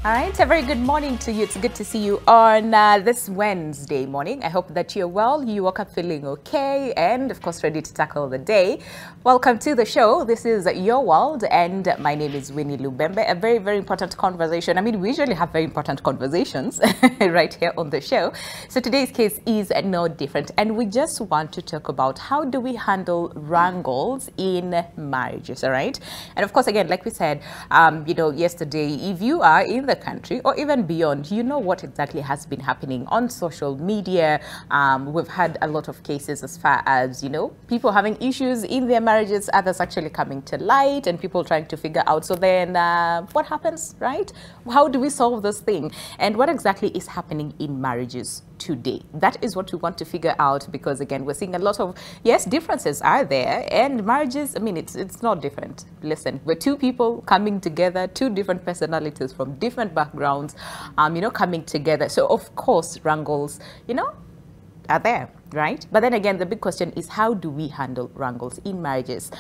All right, a very good morning to you. It's good to see you on this Wednesday morning. I hope that you're well, you woke up feeling okay, and of course ready to tackle the day. Welcome to the show. This is Your World, and my name is Winnie Lubembe. A very, very important conversation. I mean, we usually have very important conversations right here on the show. So today's case is no different, and we just want to talk about how do we handle wrangles in marriages, all right? And of course, again, like we said, yesterday, if you are in the country or even beyond, you know what exactly has been happening on social media. We've had a lot of cases as far as, people having issues in their marriages, others actually coming to light, and people trying to figure out, so then what happens, right? How do we solve this thing? And what exactly is happening in marriages today? That is what we want to figure out, because again, we're seeing a lot of, yes, differences are there, and marriages, I mean, it's not different. Listen, we're two people coming together, two different personalities from different backgrounds, coming together. So of course, wrangles, are there, right? But then again, the big question is, how do we handle wrangles in marriages,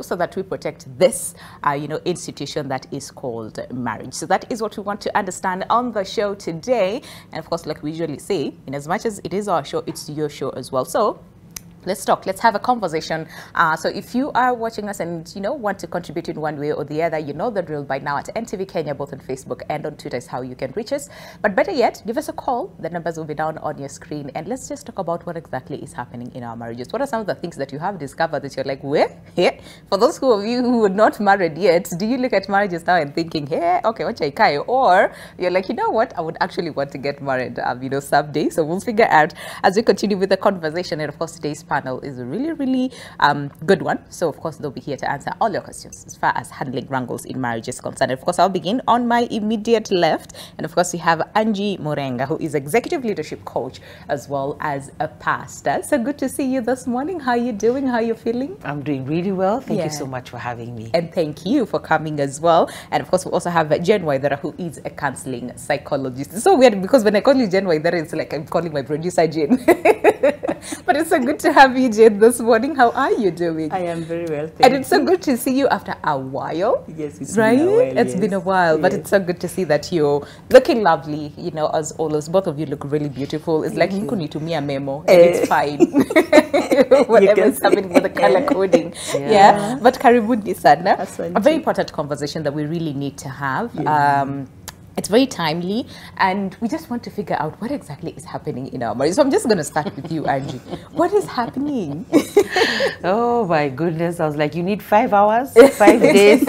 so that we protect this, institution that is called marriage. So that is what we want to understand on the show today. And of course, like we usually say, in as much as it is our show, it's your show as well. So let's talk. Let's have a conversation. So if you are watching us and, want to contribute in one way or the other, you know the drill by now. At NTV Kenya, both on Facebook and on Twitter is how you can reach us. But better yet, give us a call. The numbers will be down on your screen. And let's just talk about what exactly is happening in our marriages. What are some of the things that you have discovered that you're like, where? Here? For those of you who are not married yet, do you look at marriages now and thinking, hey, okay, what I? Or you're like, you know what? I would actually want to get married, someday. So we'll figure out as we continue with the conversation. And of course, today's panel is a really, really good one. So of course, they'll be here to answer all your questions as far as handling wrangles in marriage is concerned. And of course, I'll begin on my immediate left. And of course, we have Angie Morenga, who is executive leadership coach as well as a pastor. So good to see you this morning. How are you doing? How are you feeling? I'm doing really well. Thank you so much for having me. And thank you for coming as well. And of course, we also have Jen Waithera, who is a counseling psychologist. It's so weird because when I call you Jen Waithera, it's like I'm calling my producer Jen. But it's so good to have you, Jen, this morning. How are you doing? I am very well, and it's so good to see you after a while. Yes, it's right? been a while. It's been a while, but it's so good to see that you're looking lovely. As always, both of you look really beautiful. It's like you need to me a memo, and it's fine. Whatever's happening with the color coding. Yeah. But karibuni sana. A very important conversation that we really need to have. It's very timely, and we just want to figure out what exactly is happening in our marriage. So I'm just going to start with you, Angie. What is happening? Oh my goodness. I was like, you need 5 hours, 5 days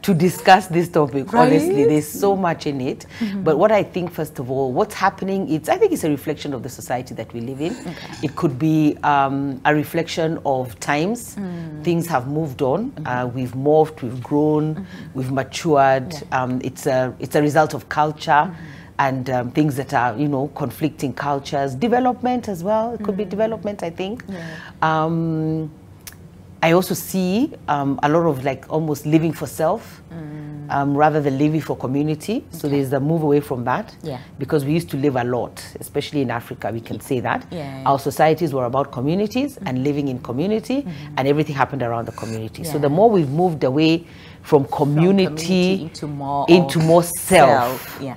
to discuss this topic. Right? Honestly, there's so much in it. But what I think, first of all, what's happening, I think it's a reflection of the society that we live in. Okay. It could be a reflection of times. Things have moved on. We've morphed, we've grown, we've matured. It's a result of culture and things that are, conflicting cultures. Development as well. It could be development, I think. Yeah. I also see a lot of almost living for self rather than living for community. Okay. So there's a move away from that. Yeah. Because we used to live a lot, especially in Africa, we can say that. Yeah. Our societies were about communities and living in community, and everything happened around the community. Yeah. So the more we've moved away from community into more self. Yeah.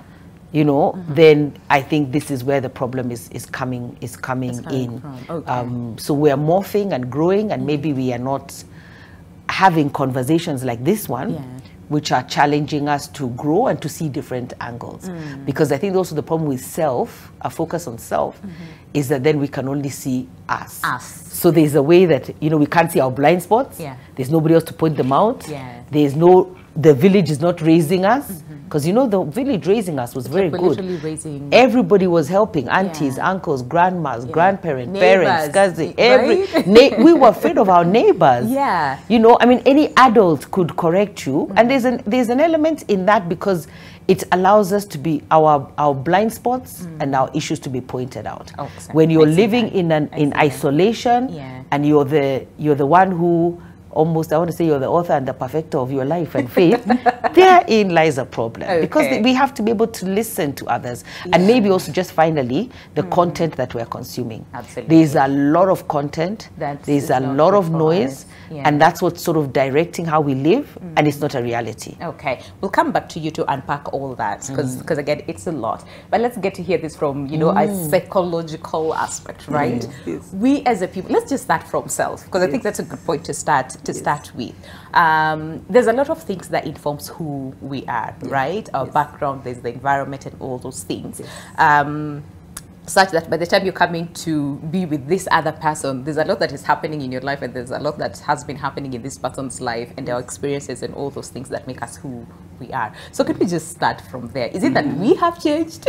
Then I think this is where the problem is coming in. Okay. So we are morphing and growing, and maybe we are not having conversations like this one, which are challenging us to grow and to see different angles. Because I think also the problem with self, a focus on self, is that then we can only see us. So there's a way that, we can't see our blind spots. Yeah. There's nobody else to point them out. Yeah. The village is not raising us. Because the village raising us was very good. Everybody was helping, aunties, uncles, grandmas, grandparents, parents, cousins, we were afraid of our neighbors. Yeah. Any adult could correct you. And there's an element in that, because it allows us to be our blind spots and our issues to be pointed out. When you're living in isolation, and you're the one who almost, I want to say you're the author and the perfecter of your life and faith, therein lies a problem. Because we have to be able to listen to others. And maybe also just finally, the content that we're consuming. Absolutely. There's a lot of content, there's a lot of noise, and that's what's sort of directing how we live, and it's not a reality. Okay, we'll come back to you to unpack all that, because again, it's a lot. But let's get to hear this from, you know, a psychological aspect, right? Yes. We as a people, let's just start from self, because I think that's a good point to start with. There's a lot of things that informs who we are, right? Our background, there's the environment and all those things. Such that by the time you're coming to be with this other person, there's a lot that is happening in your life, and there's a lot that has been happening in this person's life, and our experiences and all those things that make us who we are. So could we just start from there? Is it that we have changed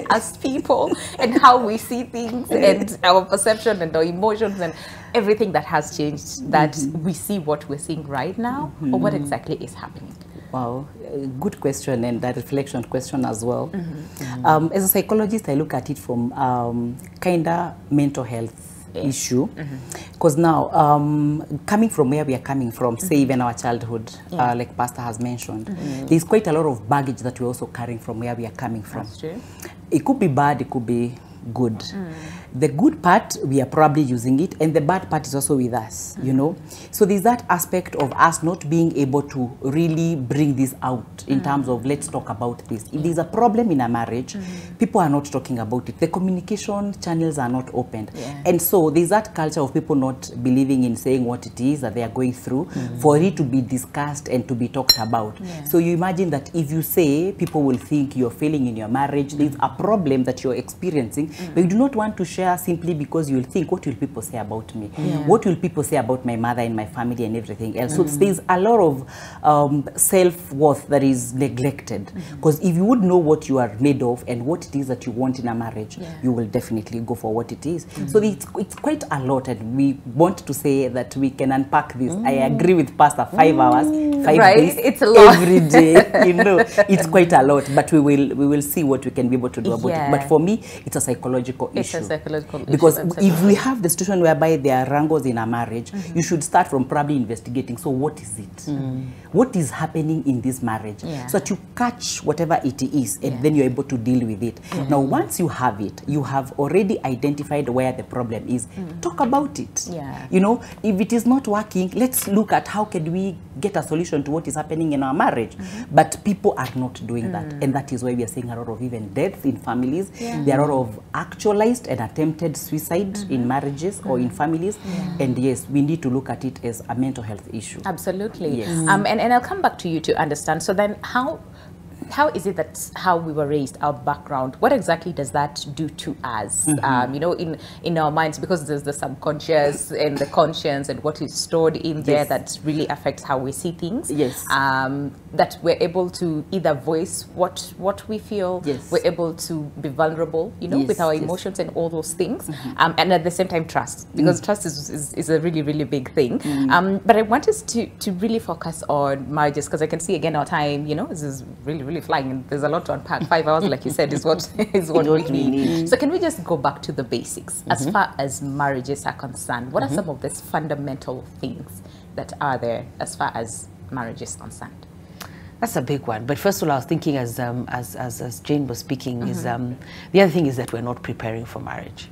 as people, and how we see things, and our perception and our emotions and everything that has changed, that we see what we're seeing right now, or what exactly is happening? Wow, good question, and that reflection question as well. As a psychologist, I look at it from kind of mental health issue, because now coming from where we are coming from, say even our childhood, like Pastor has mentioned, there's quite a lot of baggage that we're also carrying from where we are coming from. That's true. It could be bad, it could be good. The good part, we are probably using it, and the bad part is also with us, you know. So there's that aspect of us not being able to really bring this out in terms of, let's talk about this. If there's a problem in a marriage, people are not talking about it. The communication channels are not opened. And so there's that culture of people not believing in saying what it is that they are going through, for it to be discussed and to be talked about. So you imagine that if you say, people will think you're failing in your marriage, there's a problem that you're experiencing, but you do not want to share simply because you'll think, what will people say about me? What will people say about my mother and my family and everything else? So there's a lot of self-worth that is neglected, because if you would know what you are made of and what it is that you want in a marriage, you will definitely go for what it is. So it's quite a lot, and we want to say that we can unpack this. I agree with Pastor, 5 hours, 5 days, it's a lot. every day, you know, it's quite a lot, but we will see what we can be able to do about it. But for me, it's a psychological issue. It's a psychological issue. Because if we have the situation whereby there are wrangles in a marriage, you should start from probably investigating. So what is it? What is happening in this marriage? So that you catch whatever it is, and then you're able to deal with it. Now, once you have it, you have already identified where the problem is. Talk about it. You know, if it is not working, let's look at how can we get a solution to what is happening in our marriage. But people are not doing that, and that is why we are seeing a lot of even deaths in families. There are a lot of actualized and attempted suicide in marriages or in families, and yes, we need to look at it as a mental health issue. Absolutely. And I'll come back to you to understand. So then how is it that how we were raised, our background, what exactly does that do to us, you know, in our minds? Because there's the subconscious and the conscience and what is stored in there that really affects how we see things. That we're able to either voice what we feel, we're able to be vulnerable, you know, with our emotions and all those things, and at the same time trust, because trust is a really, really big thing. But I want us to really focus on marriages, because I can see again our time, you know, this is really flying, and there's a lot to unpack. 5 hours, like you said, is what we need. So can we just go back to the basics as far as marriages are concerned? What are some of these fundamental things that are there as far as marriage is concerned? That's a big one. But first of all, I was thinking as Jane was speaking, is the other thing is that we're not preparing for marriage.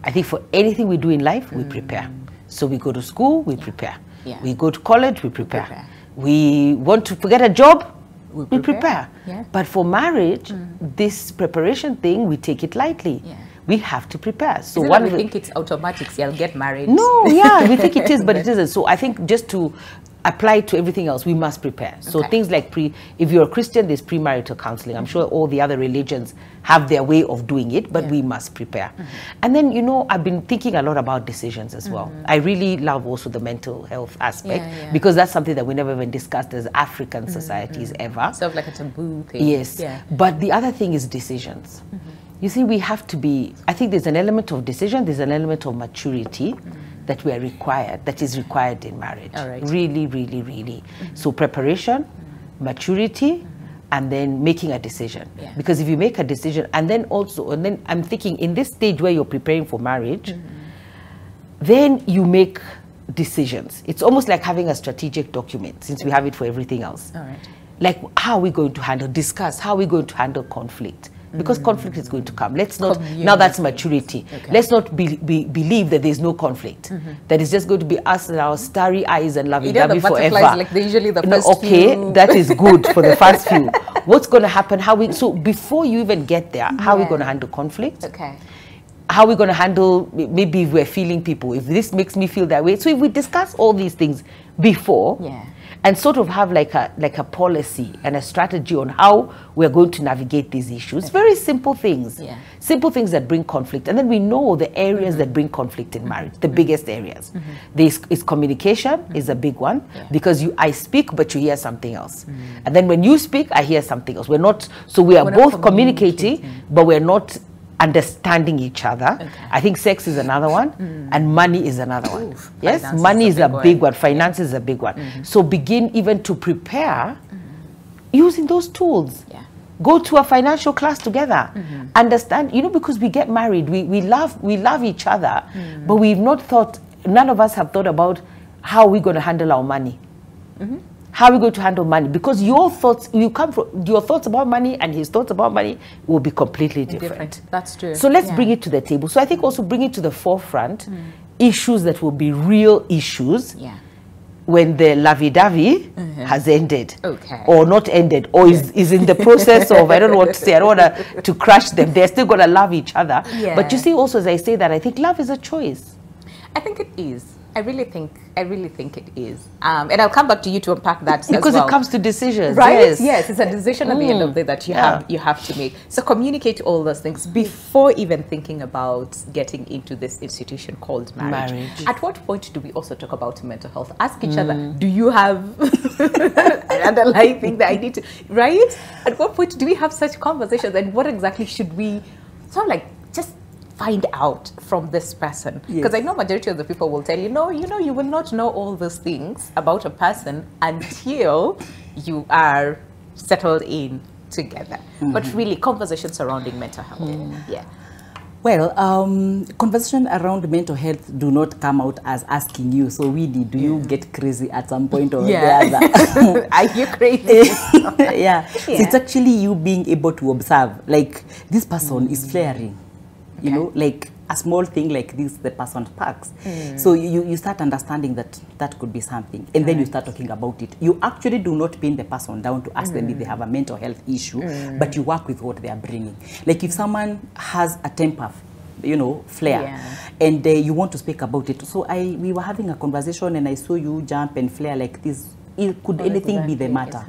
I think for anything we do in life, we prepare. So we go to school, we prepare. We go to college, we prepare. We want to get a job, we prepare. But for marriage, this preparation thing, we take it lightly. We have to prepare. So we think it's automatic, so I'll get married. No, we think it is, but it isn't. So I think just to apply to everything else, we must prepare. So things like if you're a Christian, there's premarital counseling. I'm sure all the other religions have their way of doing it, but we must prepare. And then, you know, I've been thinking a lot about decisions as well. I really love also the mental health aspect, because that's something that we never even discussed as African societies ever. Sort of like a taboo thing. Yes. But the other thing is decisions. You see, we have to be, I think there's an element of decision, there's an element of maturity that we are required, that is required in marriage. Really, really, really. So preparation, maturity, and then making a decision. Because if you make a decision, and then I'm thinking in this stage where you're preparing for marriage, then you make decisions. It's almost like having a strategic document, since we have it for everything else. All right. Like, how are we going to discuss how are we going to handle conflict? Because conflict is going to come. Let's not, now that's maturity. Okay. Let's not believe that there's no conflict. That it's just going to be us and our starry eyes and lovey-dovey forever. Like usually the first few. That is good for the first few. What's going to happen? So before you even get there, how are we going to handle conflict? Okay. How are we going to handle, maybe if we're feeling people, if this makes me feel that way. So if we discuss all these things before, and sort of have like a policy and a strategy on how we're going to navigate these issues. Very simple things. Simple things that bring conflict. And then we know the areas that bring conflict in marriage, the biggest areas. Is communication is a big one, because I speak, but you hear something else. And then when you speak, I hear something else. We are both communicating, but we're not understanding each other. I think sex is another one, and money is another one. Yes, money is a big one. Finance is a big one. So begin even to prepare using those tools. Go to a financial class together. Understand, because we get married, we love each other, but we've not thought, none of us have thought about how we're going to handle our money. How are we going to handle money? Because your thoughts, your thoughts about money and his thoughts about money will be completely different. That's true. So let's bring it to the table. So I think also bring it to the forefront, issues that will be real issues when the lovey-dovey has ended. Or not ended, or is in the process of, I don't know what to say, I don't want to crush them. They're still going to love each other. But you see also, as I say that, I think love is a choice. I think it is. I really think it is. And I'll come back to you to unpack that because it comes to decisions, right? Yes, it's a decision at the end of the day that you have to make. So communicate all those things before even thinking about getting into this institution called marriage. At what point do we also talk about mental health? Ask each other, do you have an underlying thing that I need to, right? At what point do we have such conversations, and what exactly should we sort of like just find out from this person? Because I know majority of the people will tell you, no, you will not know all those things about a person until you are settled in together. But really, conversations surrounding mental health. Well, conversation around mental health do not come out as asking you, so really, do you get crazy at some point or the other? Are you crazy? So it's actually you being able to observe, like, this person is flaring. You know, like a small thing like this, the person packs. So you start understanding that could be something. And then you start talking about it. You actually do not pin the person down to ask them if they have a mental health issue, but you work with what they are bringing. Like if someone has a temper, flare, and you want to speak about it. So we were having a conversation and I saw you jump and flare like this. Could anything be the matter?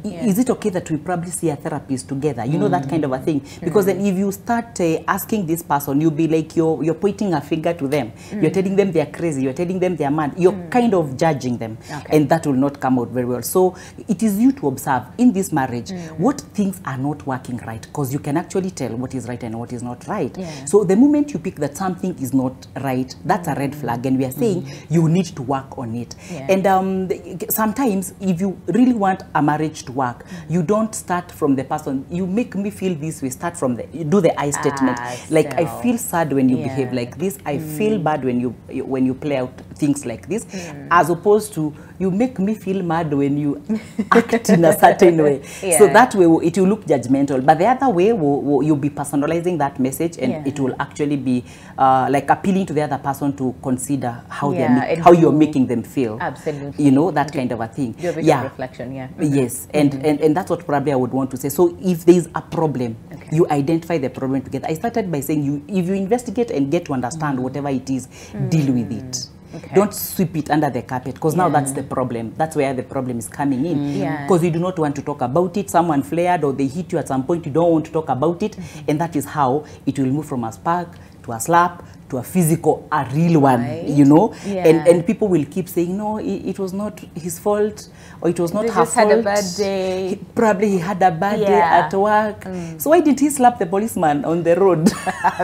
Is it okay that we probably see a therapist together? You know, that kind of a thing. Because then if you start asking this person, you'll be like, you're pointing a finger to them. You're telling them they're crazy. You're telling them they're mad. You're kind of judging them. And that will not come out very well. So it is you to observe in this marriage what things are not working right. Because you can actually tell what is right and what is not right. So the moment you pick that something is not right, that's a red flag. And we are saying you need to work on it. And sometimes if you really want a marriage to work, you don't start from the person. You make me feel this way. Start from do the I statement. Like I feel sad when you behave like this. I feel bad when you play out things like this, as opposed to you make me feel mad when you act in a certain way. So that way it will look judgmental. But the other way, you'll be personalizing that message, and it will actually be like appealing to the other person to consider how how you're making them feel. Absolutely. You know, that kind of a thing. Do a bit of reflection, Yes, and that's what probably I would want to say. So if there is a problem, you identify the problem together. I started by saying if you investigate and get to understand whatever it is, deal with it. Don't sweep it under the carpet, because now that's the problem. That's where the problem is coming in. Because you do not want to talk about it. Someone flared or they hit you at some point, you don't want to talk about it. And that is how it will move from a spark to a slap to a physical, a real one, you know. And people will keep saying, no, it was not his fault, or it was not her fault. He had a bad day. Probably he had a bad day at work. So why didn't he slap the policeman on the road?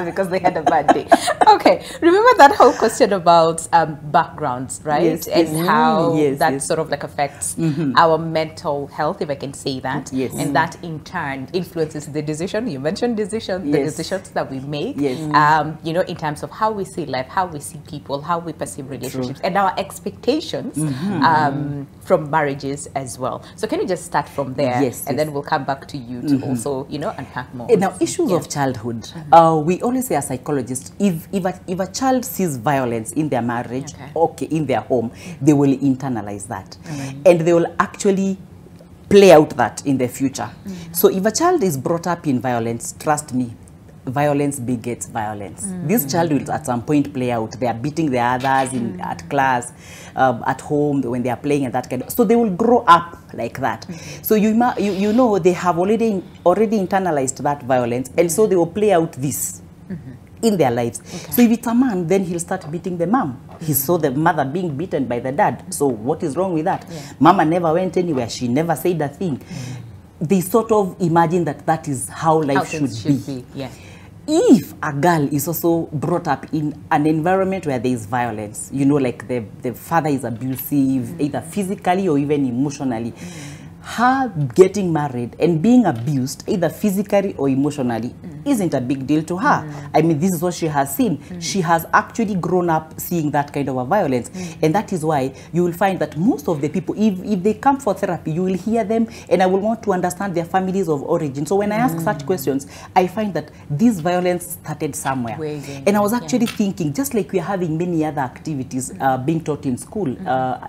Because they had a bad day. Okay, remember that whole question about backgrounds, right? And how that sort of like affects our mental health, if I can say that. And that in turn influences the decision. You mentioned decision, the decisions that we make, you know, in terms of how we see life, how we see people, how we perceive relationships, and our expectations from marriages as well. So can you just start from there? Yes, and yes. then we'll come back to you to also, you know, unpack more. Now, issues of childhood. We always say as psychologists, if a child sees violence in their marriage, okay, in their home, they will internalize that. And they will actually play out that in the future. So if a child is brought up in violence, trust me, violence begets violence. This child will at some point play out. They are beating the others at class, at home, when they are playing and that kind of. So they will grow up like that. So you know they have already internalized that violence, and so they will play out this in their lives. So if it's a man, then he'll start beating the mom. He saw the mother being beaten by the dad. So what is wrong with that? Mama never went anywhere. She never said a thing. They sort of imagine that that is how life should be. If a girl is also brought up in an environment where there is violence, you know, like the father is abusive, either physically or even emotionally, her getting married and being abused, either physically or emotionally, isn't a big deal to her. I mean, this is what she has seen. She has actually grown up seeing that kind of a violence. And that is why you will find that most of the people, if they come for therapy, you will hear them, and I will want to understand their families of origin. So when I ask such questions, I find that this violence started somewhere. And I was actually thinking, just like we are having many other activities being taught in school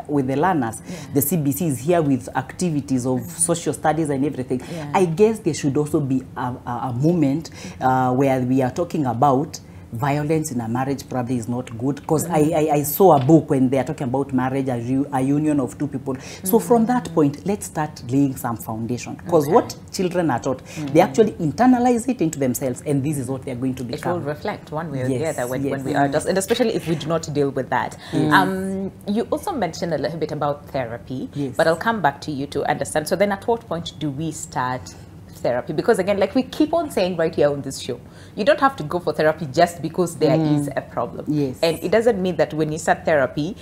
with the learners, the CBC is here with activities of social studies and everything. I guess there should also be a moment where we are talking about violence in a marriage probably is not good, because I saw a book when they are talking about marriage, a union of two people. So from that point, let's start laying some foundation, because what children are taught, they actually internalize it into themselves, and this is what they're going to become. It will reflect one way or the other when we are just, and especially if we do not deal with that. You also mentioned a little bit about therapy, but I'll come back to you to understand. So then at what point do we start therapy? Because again, like we keep on saying right here on this show, you don't have to go for therapy just because there is a problem. And it doesn't mean that when you start therapy,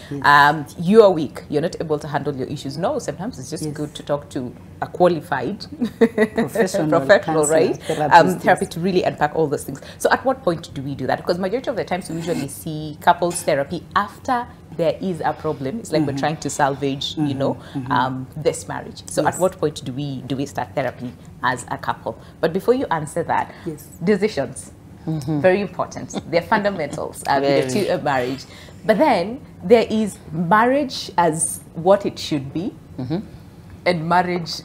you are weak, you're not able to handle your issues. No, sometimes it's just good to talk to a qualified professional, right? Therapy to really unpack all those things. So at what point do we do that? Because majority of the times we usually see couples therapy after there is a problem. It's like we're trying to salvage, you know, this marriage. So at what point do we start therapy as a couple? But before you answer that, decisions, very important. They're fundamentals to a marriage. But then there is marriage as what it should be, and marriage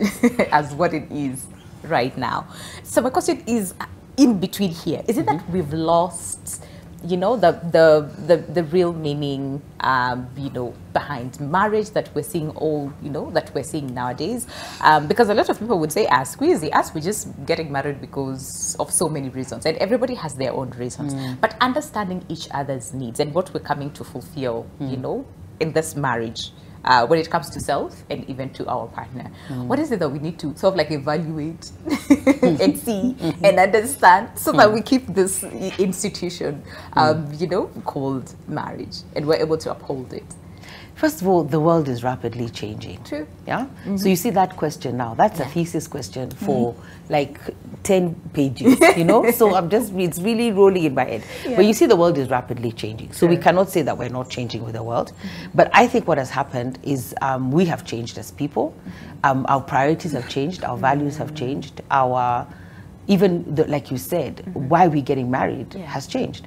as what it is right now. So my question is, in between here, is it that we've lost, you know, the real meaning, you know, behind marriage that we're seeing that we're seeing nowadays? Because a lot of people would say, we're just getting married because of so many reasons, and everybody has their own reasons. But understanding each other's needs and what we're coming to fulfill, you know, in this marriage, when it comes to self and even to our partner. What is it that we need to sort of like evaluate and see and understand, so that we keep this institution, you know, called marriage, and we're able to uphold it? First of all, the world is rapidly changing. True. Yeah? So you see that question now, that's a thesis question for like 10 pages, you know? So it's really rolling in my head. But you see the world is rapidly changing. So we cannot say that we're not changing with the world. But I think what has happened is we have changed as people. Our priorities have changed, our values have changed, like you said, why we're getting married has changed.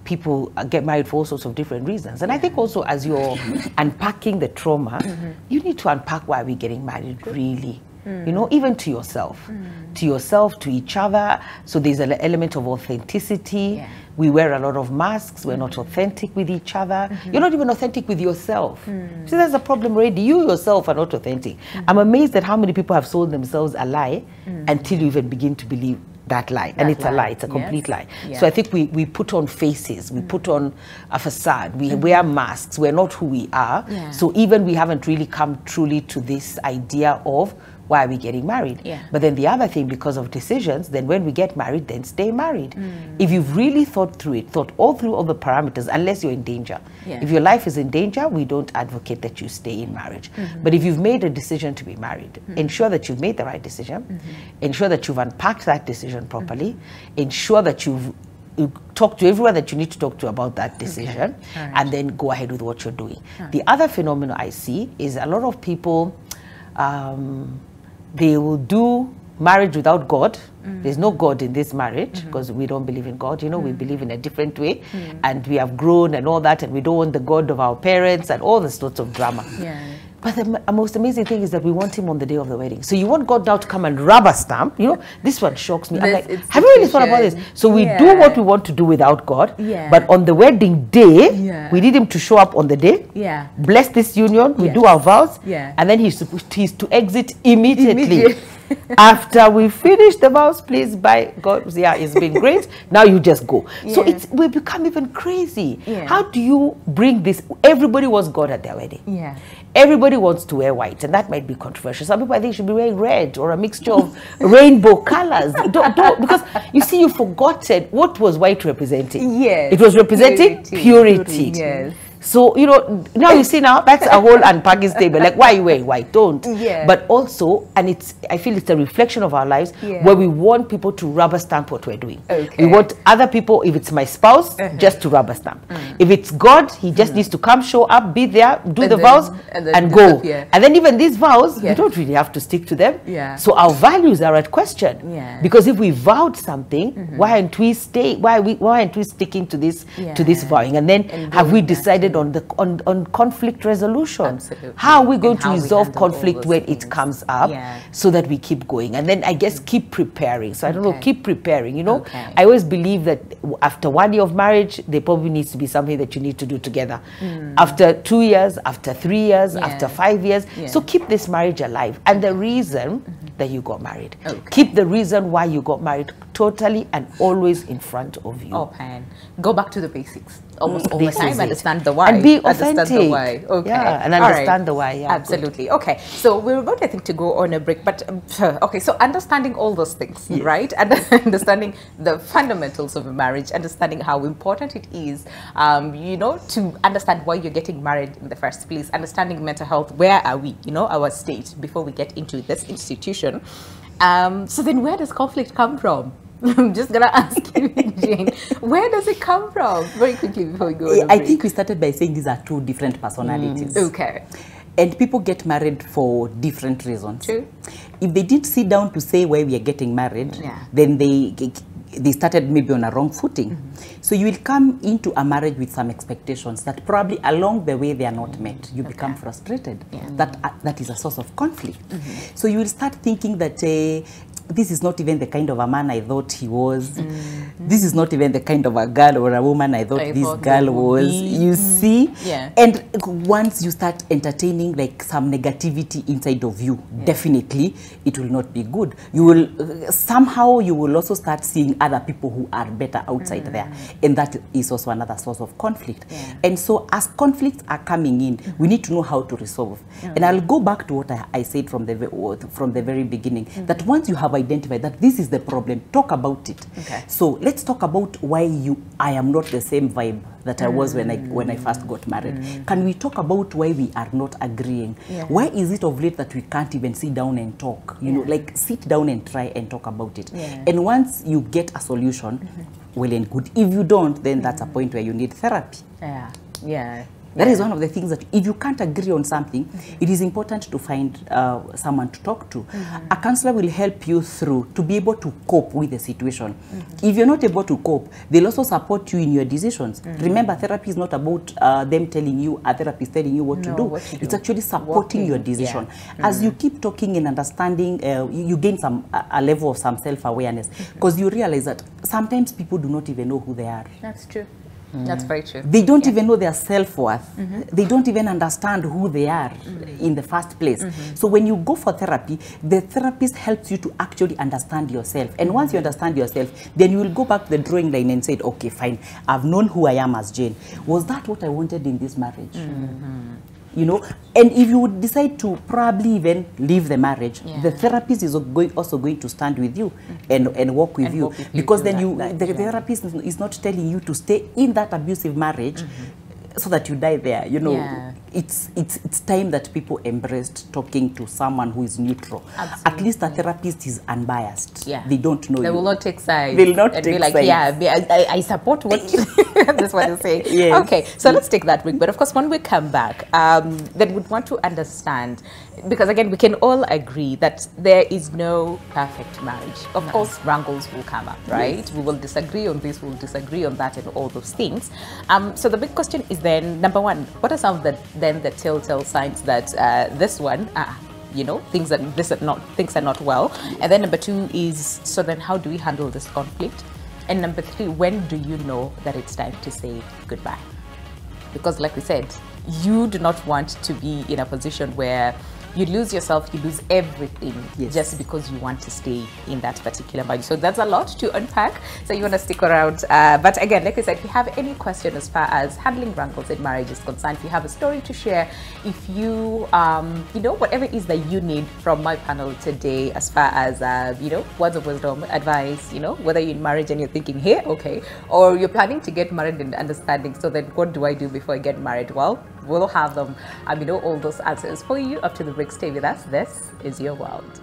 People get married for all sorts of different reasons. And I think also as you're unpacking the trauma, you need to unpack why we're getting married really. You know, even to yourself, to each other. So there's an element of authenticity. We wear a lot of masks. We're not authentic with each other. You're not even authentic with yourself. So there's a problem already. You yourself are not authentic. I'm amazed at how many people have sold themselves a lie until you even begin to believe that lie. And it's a lie. It's a complete lie. So I think we put on faces. We put on a facade. We wear masks. We're not who we are. So even we haven't really come truly to this idea of why are we getting married? But then the other thing, because of decisions, then when we get married, then stay married. If you've really thought through it, thought all through all the parameters, unless you're in danger. If your life is in danger, we don't advocate that you stay in marriage. But if you've made a decision to be married, ensure that you've made the right decision, ensure that you've unpacked that decision properly, ensure that you've you talk to everyone that you need to talk to about that decision, Right. and then go ahead with what you're doing. The other phenomenon I see is a lot of people, they will do marriage without God. There's no God in this marriage because we don't believe in God. You know, we believe in a different way, and we have grown and all that, and we don't want the God of our parents and all the sorts of drama. Yeah. But the most amazing thing is that we want him on the day of the wedding. So you want God now to come and rubber stamp. You know, this one shocks me. I'm like, have you really thought about this? So we do what we want to do without God. Yeah. But on the wedding day, we need him to show up on the day. Yeah. Bless this union. We do our vows. Yeah. And then he's to exit immediately. After we finish the vows, please, by God, yeah, it's been great. Now you just go. So we become even crazy. Yeah. How do you bring this? Everybody wants God at their wedding. Yeah. Everybody wants to wear white, and that might be controversial. Some people, I think, should be wearing red or a mixture of rainbow colors. Don't, because you see, you've forgotten what was white representing. Yes. It was representing purity. Yes. So, you know, now you see now, that's a whole unpacking statement. Like, why are you wearing white? Don't. Yeah. But also, and I feel it's a reflection of our lives, where we want people to rubber stamp what we're doing. Okay. We want other people, if it's my spouse, just to rubber stamp. If it's God, he just needs to come, show up, be there, do the vows, and go. And then even these vows, we don't really have to stick to them. Yeah. So our values are at question. Yeah. Because if we vowed something, why aren't we sticking to this vowing? And then have we decided on conflict resolution? Absolutely. How are we going to how we resolve handle all conflict those when things. it comes up, so that we keep going? And then I guess keep preparing. So I don't know, keep preparing. You know, I always believe that after 1 year of marriage, there probably needs to be something that you need to do together. After 2 years, after 3 years, after 5 years. So keep this marriage alive. And the reason that you got married. Keep the reason why you got married totally and always in front of you. Open. Go back to the basics. Almost all the This time. is it. Understand the why. And be Understand the authentic. why. Okay. Yeah, and All understand the why. Yeah, absolutely. Okay. So we were going to, I think, to go on a break, but okay. So understanding all those things, right? And understanding the fundamentals of a marriage, understanding how important it is, you know, to understand why you're getting married in the first place, understanding mental health. Where are we? You know, our state before we get into this institution. So then, where does conflict come from? I'm just gonna ask you, Jane, where does it come from? Very quickly before we go on a I break. think we started by saying these are two different personalities. Okay. And people get married for different reasons. True. If they did sit down to say why we are getting married, then they started maybe on a wrong footing. So you will come into a marriage with some expectations that probably along the way they are not met. You become frustrated. That is a source of conflict. So you will start thinking that this is not even the kind of a man I thought he was. This is not even the kind of a girl or a woman I thought this girl was. You see? And once you start entertaining like some negativity inside of you, definitely it will not be good. You will somehow you will also start seeing other people who are better outside there. And that is also another source of conflict. And so as conflicts are coming in, we need to know how to resolve. And I'll go back to what I said from the very beginning, that once you have identified that this is the problem, talk about it. So let's talk about why I am not the same vibe that I was when I first got married. Can we talk about why we are not agreeing? Why is it of late that we can't even sit down and talk? You know, like sit down and try and talk about it. And once you get a solution, well and good. If you don't, then that's a point where you need therapy. That is one of the things that if you can't agree on something, it is important to find someone to talk to. A counselor will help you through to be able to cope with the situation. If you're not able to cope, they'll also support you in your decisions. Remember, therapy is not about them telling you, a therapist telling you what to do. It's actually supporting your decision. As you keep talking and understanding, you gain a level of some self-awareness, because you realize that sometimes people do not even know who they are. That's true. That's very true. They don't even know their self-worth. They don't even understand who they are in the first place. So when you go for therapy, the therapist helps you to actually understand yourself. And once you understand yourself, then you will go back to the drawing line and say, okay, fine, I've known who I am as Jane. Was that what I wanted in this marriage? You know, and if you would decide to probably even leave the marriage, the therapist is also going to stand with you and walk with you, because then the therapist is not telling you to stay in that abusive marriage so that you die there. You know, it's time that people embraced talking to someone who is neutral. Absolutely. At least a therapist is unbiased. Yeah. They don't know They you. will not take sides. They'll not and take be like, sides. yeah, I support what this one is saying. Yes. Okay, so let's take that break. But of course, when we come back, then we'd want to understand, because again, we can all agree that there is no perfect marriage. Of course, wrangles will come up, right? Yes. We will disagree on this, we'll disagree on that, and all those things. So the big question is then, number one, what are some of the telltale signs that this one, you know, things are not well? And then number two is, so then how do we handle this conflict? And number three, when do you know that it's time to say goodbye? Because like we said, you do not want to be in a position where you lose yourself, you lose everything, yes, just because you want to stay in that particular marriage. So that's a lot to unpack. So you want to stick around. But again, like I said, if you have any question as far as handling wrangles in marriage is concerned, if you have a story to share, if you, you know, whatever it is that you need from my panel today, as far as, you know, words of wisdom, advice, you know, whether you're in marriage and you're thinking, hey, okay, or you're planning to get married and understanding, so then what do I do before I get married? Well, we'll have them, you know, all those answers for you up to the break. Stay with us. This is Your World.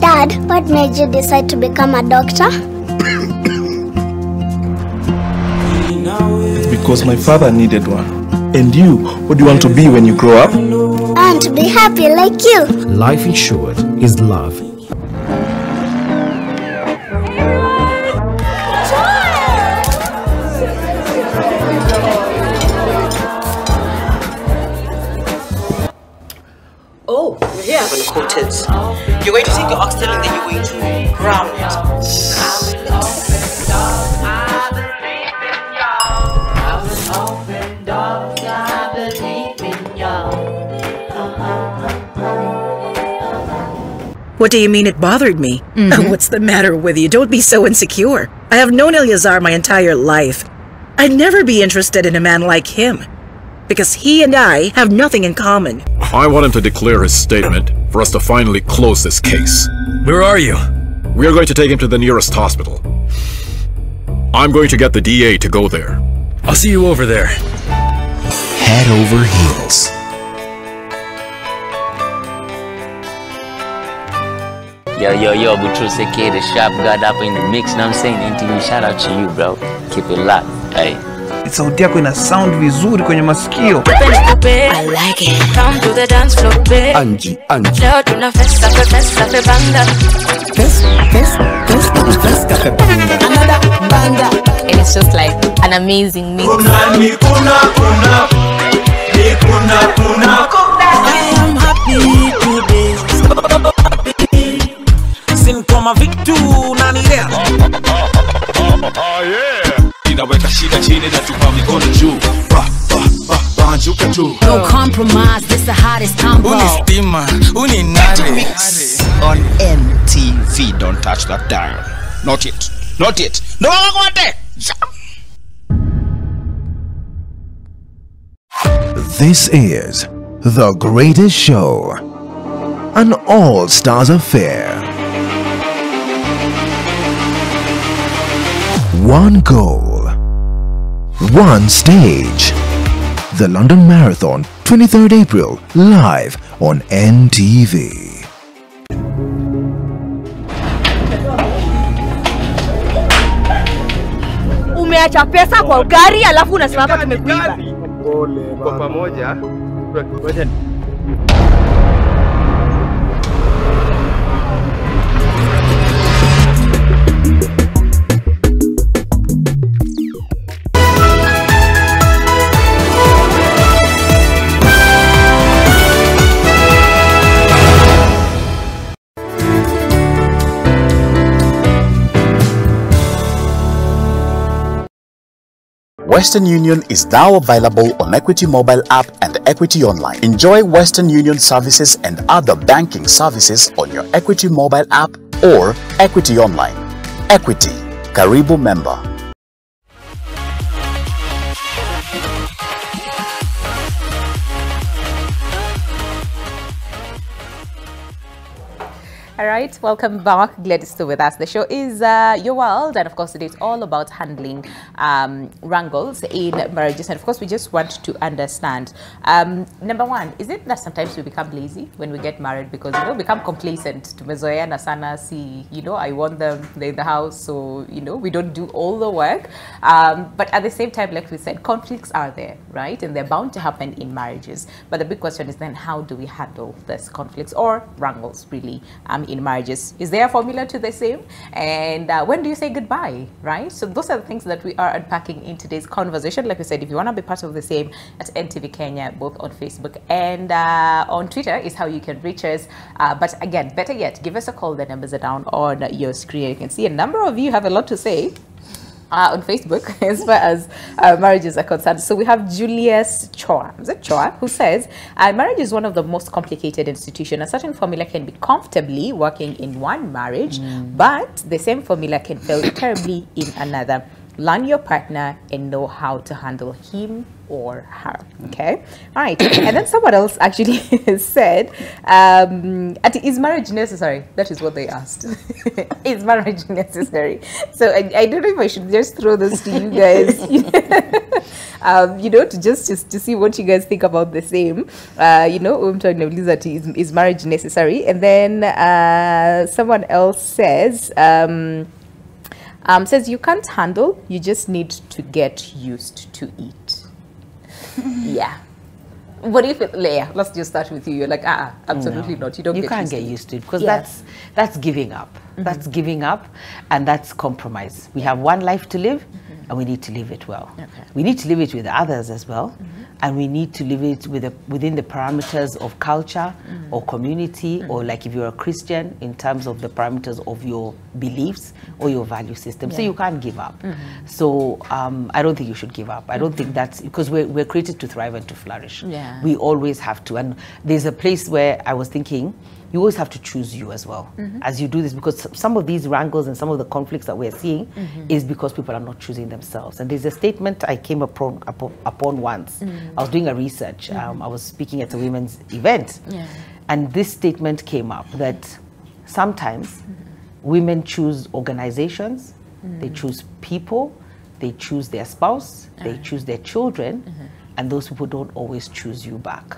Dad, what made you decide to become a doctor? Because my father needed one. And you, what do you want to be when you grow up? I want to be happy like you. Life insured is love. Oh, you're here. You're going to take your oxtail and then you're going to brown it. What do you mean it bothered me? What's the matter with you? Don't be so insecure. I have known Eleazar my entire life. I'd never be interested in a man like him, because he and I have nothing in common. I want him to declare his statement for us to finally close this case. Where are you? We are going to take him to the nearest hospital. I'm going to get the DA to go there. I'll see you over there. Head over heels. Yo, Butru Seke, the sharp god up in the mix, know what I'm saying? NTV, shout out to you, bro. Keep it locked, hey. Sauti yako ina sound vizuri kwenye masikio. I like it. Come to the dance floor, babe. Angie. Leo tuna festa pe banda. Festa pe banda. Another banda. And it's just like an amazing mix. I am happy today. Sin koma vitu unanirea. Oh yeah. No compromise, this the hottest combo. On MTV, don't touch that dial. Not yet. No, This is The Greatest Show, an all-stars affair. One goal, one stage. The London Marathon, 23rd April, live on NTV. Umeacha pesa kwa gari alafu unasema hapa tumekuiba. Pole kwa pamoja. Western Union is now available on Equity Mobile app and Equity Online. Enjoy Western Union services and other banking services on your Equity Mobile app or Equity Online. Equity, Karibu member. All right, welcome back. Glad you're still with us. The show is Your World, and of course, it is all about handling wrangles in marriages. And of course, we just want to understand. Number one, is it that sometimes we become lazy when we get married because become complacent? Tumezoea na sana, see, I want them, they're in the house, so we don't do all the work. But at the same time, like we said, conflicts are there, right? And they're bound to happen in marriages. But the big question is then, how do we handle this conflicts or wrangles, really? In marriages, is there a formula to the same? And when do you say goodbye, right? So those are the things that we are unpacking in today's conversation. Like I said, if you want to be part of the same, at NTV Kenya, both on Facebook and on Twitter is how you can reach us. But again, better yet, give us a call. The numbers are down on your screen. You can see a number of you have a lot to say on Facebook as far as marriages are concerned. So we have Julius Choa, who says, marriage is one of the most complicated institutions. A certain formula can be comfortably working in one marriage, but the same formula can fail terribly in another. Learn your partner and know how to handle him or her. Okay, all right. And then someone else actually said, is marriage necessary? That is what they asked. Is marriage necessary? So I don't know if I should just throw this to you guys, to see what you guys think about the same. Is marriage necessary? And then someone else says, says you can't handle, you just need to get used to it. Yeah. What if Leah, let's just start with you. You're like, absolutely not. You can't get used to it because that's giving up. That's giving up, and that's compromise. We have one life to live, and we need to live it well. Okay. We need to live it with others as well, and we need to live it within the parameters of culture or community, or like if you're a Christian, in terms of the parameters of your beliefs or your value system. So you can't give up. So I don't think you should give up. I don't think that's because we're created to thrive and to flourish. Yeah. We always have to. And there's a place where I was thinking, you always have to choose you as well as you do this, because some of these wrangles and some of the conflicts that we're seeing is because people are not choosing themselves. And there's a statement I came upon once. I was doing a research. I was speaking at a women's event, and this statement came up that sometimes women choose organizations, they choose people, they choose their spouse, they choose their children, and those people don't always choose you back.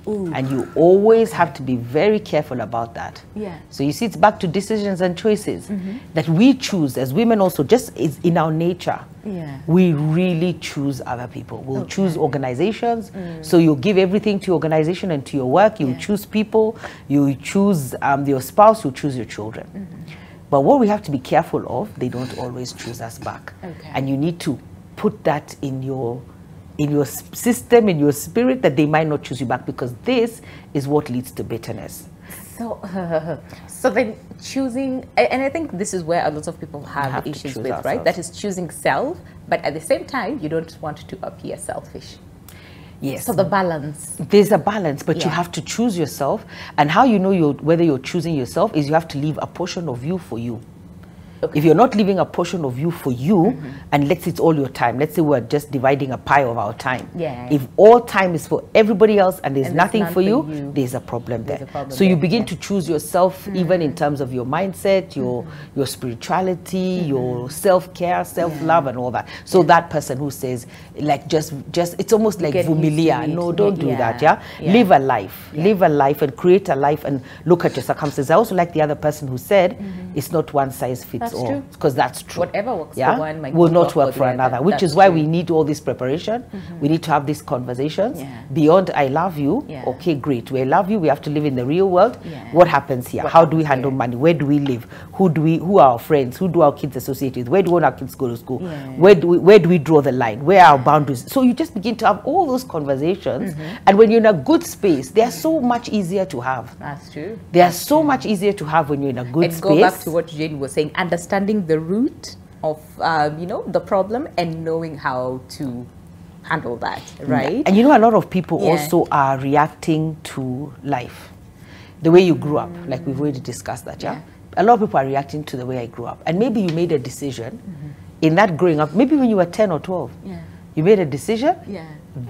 Ooh. And you always have to be very careful about that. Yeah. So you see, it's back to decisions and choices that we choose as women. Also, just is in our nature. Yeah. We really choose other people. We'll choose organizations. So you give everything to your organization and to your work. You choose people. You choose your spouse. You choose your children. But what we have to be careful of, they don't always choose us back. Okay. And you need to put that in your system, in your spirit, that they might not choose you back, because this is what leads to bitterness. So then choosing, and I think this is where a lot of people have issues with, ourselves. Right? That is choosing self, but at the same time, you don't want to appear selfish. Yes. So the balance. There's a balance, but you have to choose yourself. And how you know whether you're choosing yourself is you have to leave a portion of you for you. Okay. If you're not leaving a portion of you for you, and let's say it's all your time, let's say we're just dividing a pie of our time. Yeah. If all time is for everybody else and there's nothing for you, there's a problem there. So you begin to choose yourself, even in terms of your mindset, your spirituality, your self-care, self-love, and all that. So that person who says, like, just it's almost like vumilia. No, don't do that. Live a life. Live a life and create a life and look at your circumstances. I also like the other person who said, it's not one size fits all, because that's true. Whatever works for one might will not work for another, which is why we need all this preparation. We need to have these conversations beyond I love you. Okay, great, we love you, we have to live in the real world. What happens here? How do we handle money? Where do we live? Who are our friends? Who do our kids associate with? Where do our kids go to school? Where do we draw the line? Where are our boundaries? So you just begin to have all those conversations, and when you're in a good space, they are so much easier to have. That's true. They are so much easier to have when you're in a good space. Go back to what Jane was saying, understanding the root of, you know, the problem and knowing how to handle that, right? And you know, a lot of people Yeah. also are reacting to life. The way you grew up, like we've already discussed that, yeah? A lot of people are reacting to the way I grew up. And maybe you made a decision in that growing up, maybe when you were 10 or 12, you made a decision,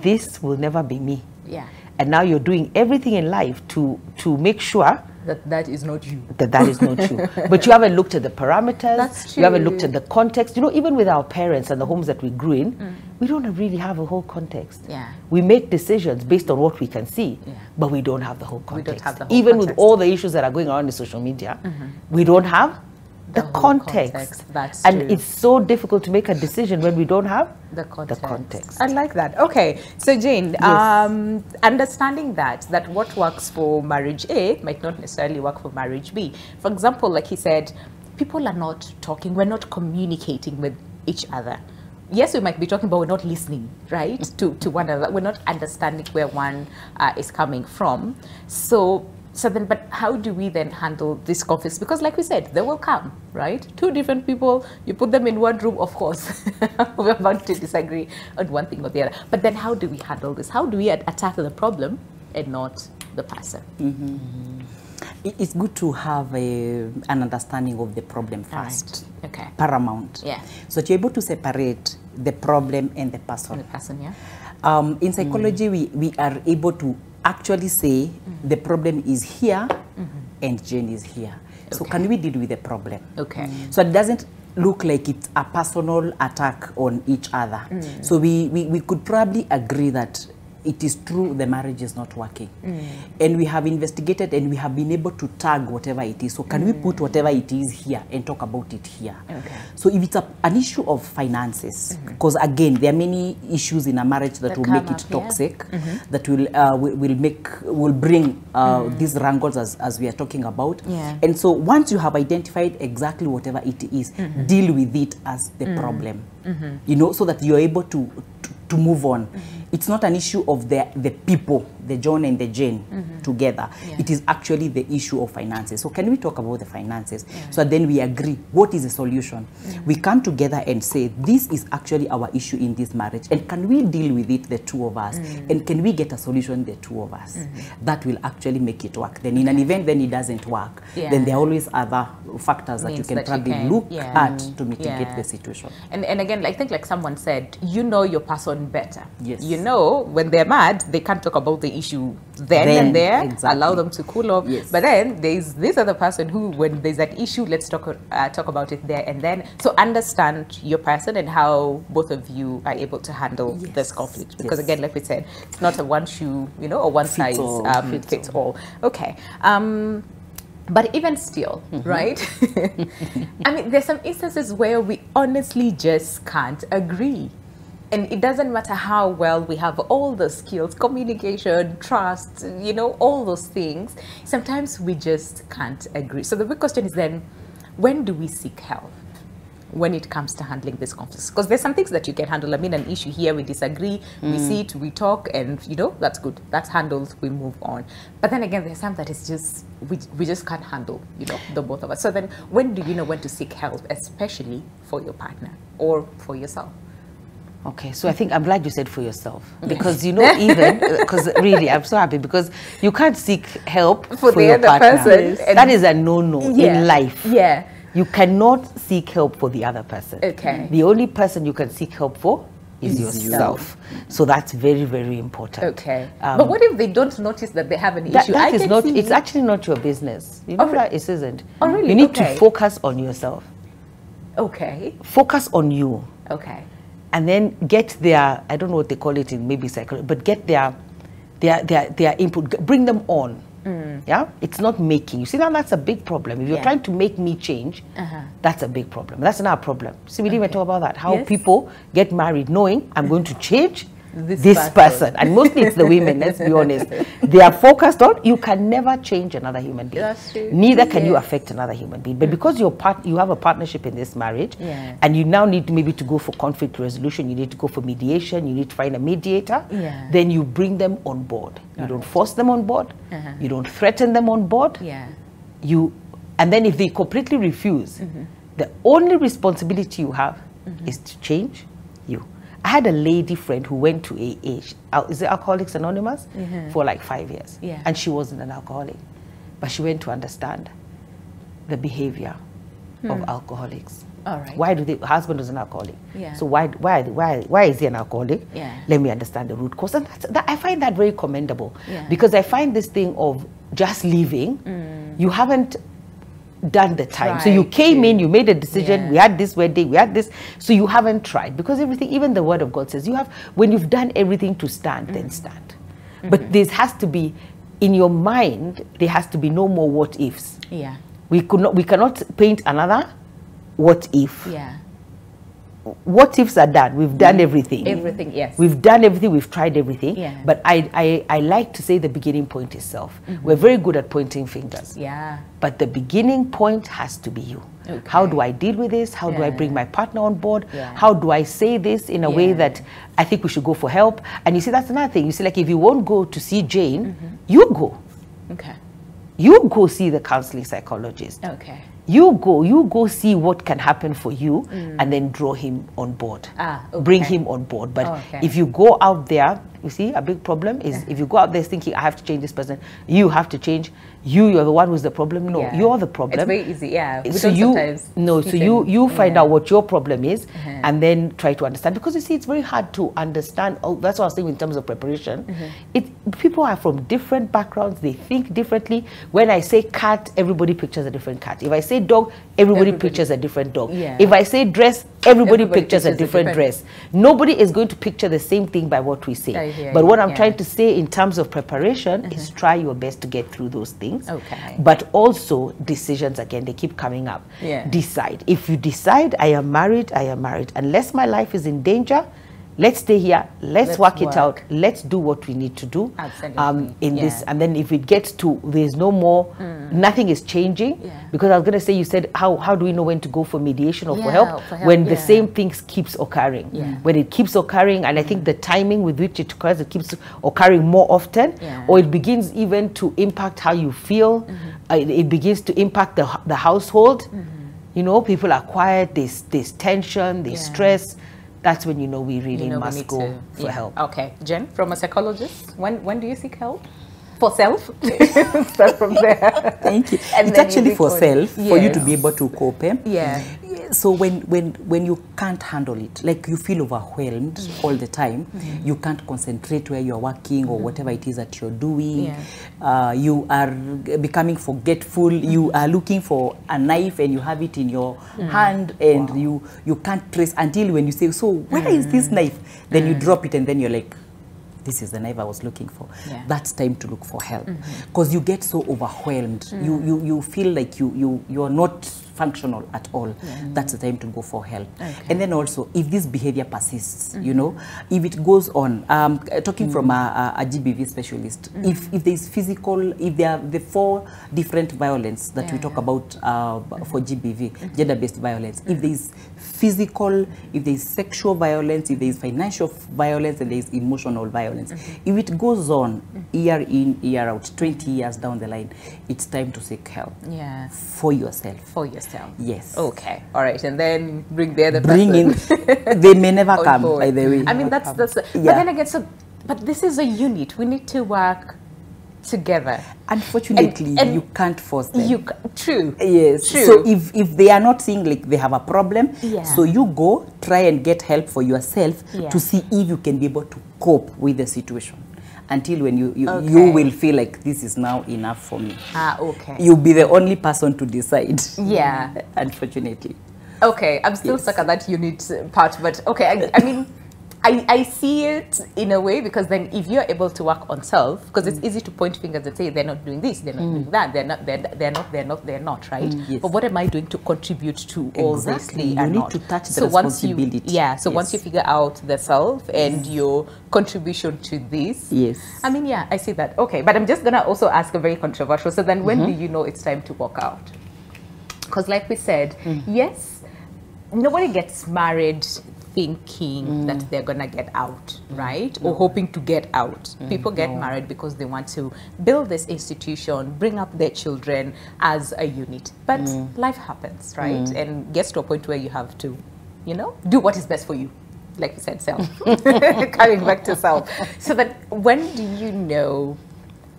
this will never be me. Yeah. And now you're doing everything in life to make sure that is not you. That is not you. But you haven't looked at the parameters. That's You haven't true. looked at the context. You know, even with our parents and the homes that we grew in, we don't really have a whole context. Yeah. We make decisions based on what we can see, but we don't have the whole context. We don't have the whole even context. with all the issues that are going on in social media, we don't have the whole context. That's and true. it's so difficult to make a decision when we don't have the context. I like that. Okay, so Jane, understanding that what works for marriage A might not necessarily work for marriage B. For example, like he said, people are not talking, we're not communicating with each other. Yes, we might be talking, but we're not listening, right, to one another. We're not understanding where one is coming from. So then, but how do we then handle this conflict? Because like we said, they will come, right? Two different people, you put them in one room, of course, we're about to disagree on one thing or the other. But then how do we handle this? How do we attack the problem and not the person? It's good to have an understanding of the problem first. Right. Okay. Paramount. Yeah. So that you're able to separate the problem and the person. The person, yeah. In psychology, we are able to actually say the problem is here and Jane is here. So can we deal with the problem? Okay. So it doesn't look like it's a personal attack on each other. So we could probably agree that it is true the marriage is not working. And we have investigated and we have been able to tag whatever it is. So can we put whatever it is here and talk about it here? Okay. So if it's an issue of finances, because again, there are many issues in a marriage that will make it toxic, that will bring these wrangles as we are talking about. Yeah. And so once you have identified exactly whatever it is, deal with it as the problem, you know, so that you're able to move on. It's not an issue of the people, the John and the Jane together. Yeah. It is actually the issue of finances. So can we talk about the finances? So then we agree, what is the solution? We come together and say, this is actually our issue in this marriage. And can we deal with it, the two of us? And can we get a solution, the two of us? That will actually make it work. Then in an event, then it doesn't work. Then there are always other factors that you can probably look at to mitigate the situation. And again, I think like someone said, you know your person better. Yes. You know, when they're mad, they can't talk about the issue then and there, allow them to cool off. Yes. But then there's this other person who, when there's an issue, let's talk about it there and then. So understand your person and how both of you are able to handle this conflict. Because again, like we said, it's not a one shoe, you know, or one size fits all. Okay. But even still, right? I mean, there's some instances where we honestly just can't agree. And it doesn't matter how well we have all the skills, communication, trust, you know, all those things. Sometimes we just can't agree. So the big question is then, when do we seek help when it comes to handling these conflicts? Because there's some things that you can handle. I mean, an issue here, we disagree, we sit, we talk, and, you know, that's good. That's handled, we move on. But then again, there's some that is just, we just can't handle, you know, the both of us. So then when do you know when to seek help, especially for your partner or for yourself? Okay, so I think I'm glad you said for yourself, because you know, even because really I'm so happy because you can't seek help for the your other partner. person. That is a no-no in life. Yeah. You cannot seek help for the other person. Okay. The only person you can seek help for is yourself. So that's very, very important. Okay. But what if they don't notice that they have an issue? That is not, it's actually not your business. You know that it isn't. Oh, really? You need to focus on yourself. Okay. Focus on you. Okay. And then get their, I don't know what they call it in maybe psychology, but get their input, bring them on. Yeah, it's not making. You see, now that's a big problem. If you're trying to make me change, that's a big problem. That's not a problem. See, we didn't even talk about that. How people get married knowing I'm going to change this person. And mostly it's the women, let's be honest. They are focused on, you can never change another human being. That's true. Neither can you affect another human being. But because you have a partnership in this marriage, and you now need maybe to go for conflict resolution, you need to go for mediation, you need to find a mediator, then you bring them on board. You don't force them on board. You don't threaten them on board. Yeah. And then if they completely refuse, The only responsibility you have is to change you. I had a lady friend who went to AA, is it Alcoholics Anonymous, for like 5 years. And she wasn't an alcoholic. But she went to understand the behavior of alcoholics. All right. Why do the husband was an alcoholic? Yeah. So why is he an alcoholic? Yeah. Let me understand the root cause. And I find that very commendable. Yeah. Because I find this thing of just leaving, you haven't done the time. So you came in, you made a decision, we had this wedding, we had this, so you haven't tried. Because everything, even the word of God says, when you've done everything to stand, then stand. But there has to be, in your mind, there has to be no more what ifs. Yeah. We cannot paint another what if. Yeah. What ifs are done. We've done everything. Everything, yes. We've done everything, we've tried everything. Yeah. But I like to say the beginning point is self. We're very good at pointing fingers. Yeah. But the beginning point has to be you. Okay. How do I deal with this? How do I bring my partner on board? Yeah. How do I say this in a way that I think we should go for help? And you see, that's another thing. You see, like if you won't go to see Jane, you go. Okay. You go see the counseling psychologist. Okay. You go see what can happen for you and then draw him on board. Bring him on board. But if you go out there, you see, a big problem is if you go out there thinking, I have to change this person, you have to change, you're the one who's the problem. No, you're the problem. It's very easy, So you find out what your problem is and then try to understand. Because you see, it's very hard to understand. Oh, that's what I was saying in terms of preparation. People are from different backgrounds, they think differently. When I say cat, everybody pictures a different cat. If I say dog, everybody pictures a different dog. If I say dress, everybody pictures a different dress. Nobody is going to picture the same thing by what we say. But what I'm trying to say in terms of preparation is try your best to get through those things. Okay. But also decisions, again, they keep coming up. Decide. If you decide, I am married, I am married. Unless my life is in danger, let's stay here, let's work it out, let's do what we need to do. In this. And then if it gets to there's no more, nothing is changing, because I was going to say, you said how do we know when to go for mediation or for help when the same things keeps occurring, when it keeps occurring, and I think the timing with which it occurs, it keeps occurring more often, or it begins even to impact how you feel, it begins to impact the household. You know, people are quiet, there's tension, there's stress. That's when you know we really must go for help. Okay, Jen, from a psychologist, when do you seek help? For self? Start from there. Thank you. It's actually for self, for you to be able to cope. So when you can't handle it, like you feel overwhelmed all the time, you can't concentrate where you're working or whatever it is that you're doing, you are becoming forgetful, you are looking for a knife and you have it in your hand and you can't trace until when you say, so where is this knife? Then you drop it and then you're like, this is the knife I was looking for. That's time to look for help, because you get so overwhelmed. You feel like you're not functional at all. That's the time to go for help. And then also, if this behavior persists, you know, if it goes on, talking from a GBV specialist, if there's physical, if there are the 4 different violence that we talk about for GBV, gender-based violence, if there's physical, if there's sexual violence, if there's financial violence, and there's emotional violence, if it goes on year in, year out, 20 years down the line, it's time to seek help for yourself. For yourself. Yes. Okay. All right. And then bring the other in. They may never come, by the way. I mean, that's but then again, but this is a unit. We need to work together. Unfortunately, and you can't force them. True. Yes. True. So if they are not seeing like they have a problem, so you go try and get help for yourself to see if you can be able to cope with the situation. Until when you will feel like this is now enough for me. Okay. You'll be the only person to decide. Yeah. Unfortunately. Okay, I'm still stuck at that unit part, but okay, I mean, I see it in a way, because then if you're able to work on self, because it's easy to point fingers and say they're not doing this, they're not doing that, they're not, right? Yes. But what am I doing to contribute to all this? They are you need not. to touch the so responsibility. Once you figure out the self and your contribution to this, I mean, I see that. Okay, but I'm just gonna also ask a very controversial. So then, when do you know it's time to walk out? Because, like we said, yes, nobody gets married thinking that they're gonna get out, right? Or hoping to get out. People get married because they want to build this institution, bring up their children as a unit. But life happens, right? And gets to a point where you have to, you know, do what is best for you. Like you said, self. Coming back to self. So that when do you know